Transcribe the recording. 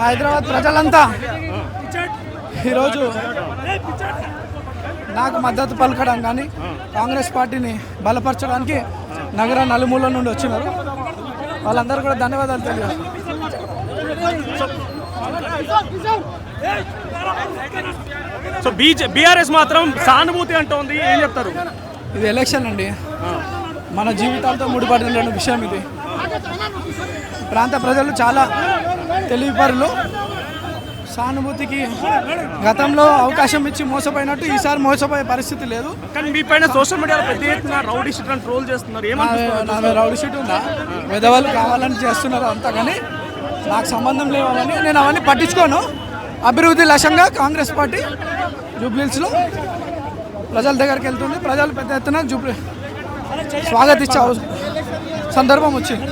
హైదరాబాద్ ప్రజలంతా ఈరోజు నాకు మద్దతు పలకడం కానీ కాంగ్రెస్ పార్టీని బలపరచడానికి నగర నలుమూల నుండి వచ్చినారు. వాళ్ళందరూ కూడా ధన్యవాదాలు తెలియదు. సో బీఆర్ఎస్ మాత్రం సానుభూతి అంటోంది, ఏం చెప్తారు? ఇది ఎలక్షన్ అండి, మన జీవితాలతో ముడిపడిన విషయం ఇది. ప్రాంత ప్రజలు చాలా తెలివిపరులు. సానుభూతికి గతంలో అవకాశం ఇచ్చి మోసపోయినట్టు ఈసారి మోసపోయే పరిస్థితి లేదు. కానీ మీ పైన సోషల్ మీడియాలో పెద్ద ఎత్తున రౌడీ షీట్ అని ట్రోల్ చేస్తున్నారు. నా రౌడీ షీట్ ఉందా? పెద్దవాళ్ళు కావాలని చేస్తున్నారు అంతా, కానీ నాకు సంబంధం లేవని నేను అవన్నీ పట్టించుకోను. అభివృద్ధి లక్ష్యంగా కాంగ్రెస్ పార్టీ జూబ్లీహిల్స్లో ప్రజల దగ్గరికి వెళ్తుంది. ప్రజలు పెద్ద ఎత్తున స్వాగతించే సందర్భం వచ్చింది.